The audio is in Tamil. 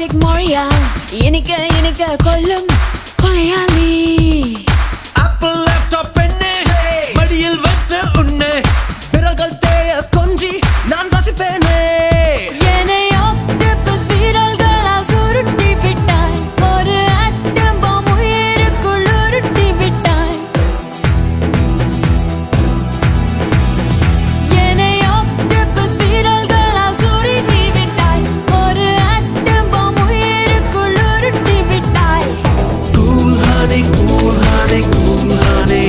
ரொமான்டிக் மொழியா இனிக்க இனிக்க கொல்லும் கொலையாளி ஆப்பிள் லேப்டாப் பெண்ணே மடியில் வைத்து உன்னை விரல்கள் தேய கொஞ்சி நான் ரசிப்பேனே என்னை ஆக்டோபஸ் விரல்களால் சுருட்டி விட்டாய் ஒரு ஆட்டம் பாம் உயிருக்குள் உருட்டி விட்டாய் என்னை ஆக்டோபஸ் விரல்களால் சுருட்டி விட்டாய் ஒரு ஆட்டம் பாம் உயிருக்குள் உருட்டி விட்டாய் cool honey cool honey cool honey